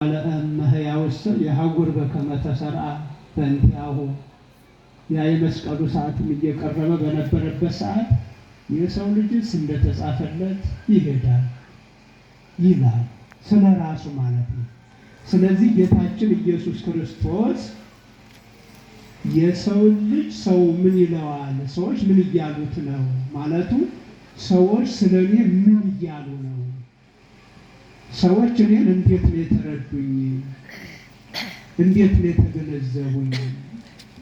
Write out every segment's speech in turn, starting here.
ለእመሕያውስ የሀጉር በከመ ተሰርዓ በእንቲአሁ ያ የመስቀሉ ሰዓትም እየቀረበ በነበረበት ሰዓት የሰው ልጅስ እንደተጻፈለት ይሄዳል ይላል፣ ስለ ራሱ ማለት ነው። ስለዚህ ጌታችን ኢየሱስ ክርስቶስ የሰው ልጅ ሰው ምን ይለዋል? ሰዎች ምን እያሉት ነው ማለቱ፣ ሰዎች ስለኔ ምን እያሉ ነው? ሰዎች እኔን እንዴት ነው የተረዱኝ? እንዴት ነው የተገነዘቡኝ?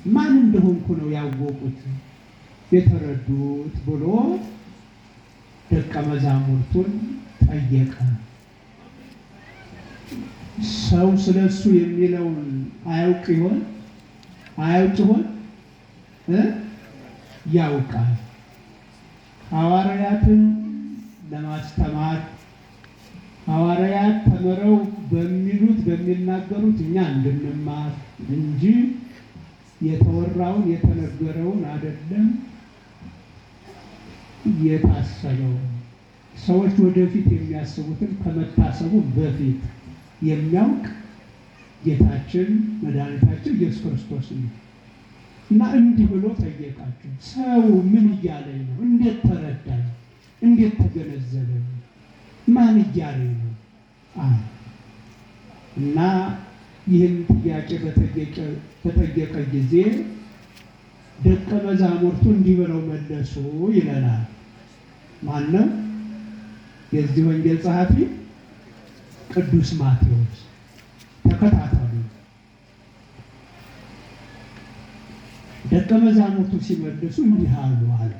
ማን እንደሆንኩ ነው ያወቁት የተረዱት ብሎ ደቀ መዛሙርቱን ጠየቀ። ሰው ስለሱ የሚለውን አያውቅ ይሆን? አያውቅ ይሆን? ያውቃል። ሐዋርያትን ለማስተማር ሐዋርያት ተምረው በሚሉት በሚናገሩት እኛ እንድንማር እንጂ የተወራውን የተነገረውን አይደለም የታሰበው። ሰዎች ወደፊት የሚያስቡትን ከመታሰቡ በፊት የሚያውቅ ጌታችን መድኃኒታችን ኢየሱስ ክርስቶስ ነው። እና እንዲህ ብሎ ጠየቃቸው፣ ሰው ምን እያለኝ ነው? እንዴት ተረዳኝ? እንዴት ተገነዘበኝ? ማን እያለኝ ነው? እና ይህን ጥያቄ በጠየቀ ጊዜ ደቀ መዛሙርቱ እንዲህ ብለው መለሱ ይለናል። ማነው? የዚህ ወንጌል ጸሐፊ ቅዱስ ማቴዎስ። ተከታተሉ። ደቀ መዛሙርቱ ሲመልሱ እንዲህ አሉ አለ።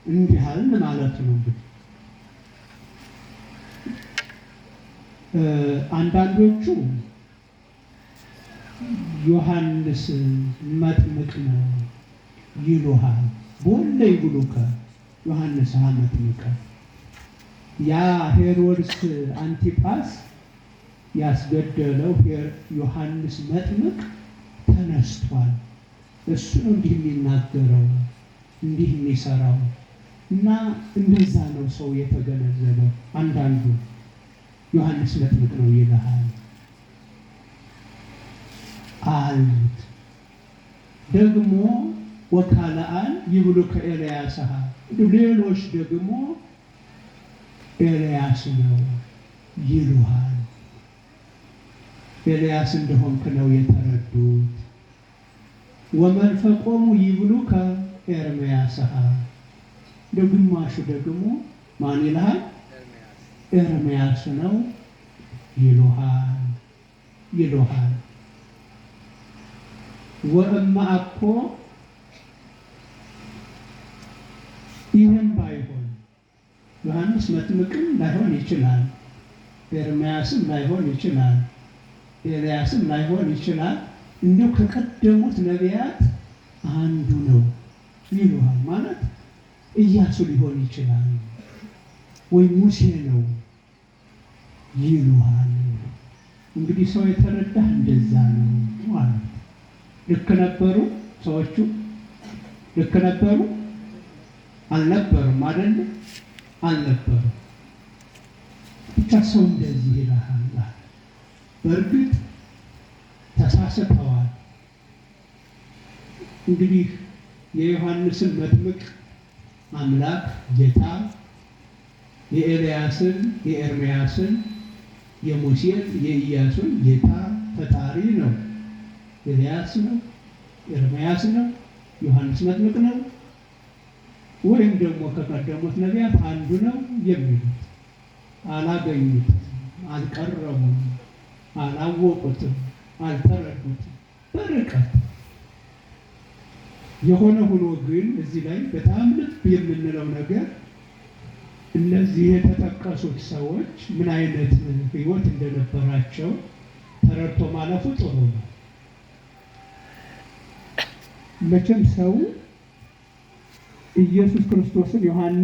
እንዲህ አልን ማለት ነው እንግዲህ አንዳንዶቹ ዮሐንስ መጥምቅ ነው ይሉሃል። ቦለ ይብሉከ ዮሐንስ መጥምቅ። ያ ሄሮድስ አንቲጳስ ያስገደለው ዮሐንስ መጥምቅ ተነስቷል። እሱ ነው እንዲህ የሚናገረው እንዲህ የሚሰራው። እና እንደዛ ነው ሰው የተገነዘበው። አንዳንዱ ዮሐንስ መጥምቅ ነው ይልሃል አሉት። ደግሞ ወካልአን ይብሉከ ኤልያስ፣ ሌሎች ደግሞ ኤልያስ ነው ይሉሃል። ኤልያስ እንደሆንክ ነው የተረዱት። ወመንፈቆሙ ይብሉከ ኤርምያስ፣ ግማሹ ደግሞ ማን ይልሃል? ኤርምያስ ነው ይሉሃል። ወእማ እኮ ይህም ባይሆን ዮሐንስ መጥምቅም ላይሆን ይችላል፣ ኤርምያስም ላይሆን ይችላል፣ ኤልያስም ላይሆን ይችላል፣ እንዲሁ ከቀደሙት ነቢያት አንዱ ነው ይሉሃል። ማለት ኢያሱ ሊሆን ይችላል ወይ ሙሴ ነው ይሉሃል። እንግዲህ ሰው የተረዳህ እንደዛ ነው ማለት። ልክ ነበሩ ሰዎቹ? ልክ ነበሩ? አልነበሩም አይደል? አልነበሩም። ብቻ ሰው እንደዚህ ይልሃል። በእርግጥ ተሳስተዋል። እንግዲህ የዮሐንስን መጥምቅ አምላክ ጌታ፣ የኤልያስን የኤርምያስን የሙሴን የኢያሱን ጌታ ፈጣሪ ነው። ኤልያስ ነው? ኤርምያስ ነው? ዮሐንስ መጥምቅ ነው? ወይም ደግሞ ከቀደሙት ነቢያት አንዱ ነው የሚሉት አላገኙትም፣ አልቀረቡም፣ አላወቁትም፣ አልተረዱትም በርቀት። የሆነ ሆኖ ግን እዚህ ላይ በጣም ልብ የምንለው ነገር እነዚህ የተጠቀሱት ሰዎች ምን አይነት ሕይወት እንደነበራቸው ተረድቶ ማለፉ ጥሩ ነው። መቼም ሰው ኢየሱስ ክርስቶስን ዮሐንስ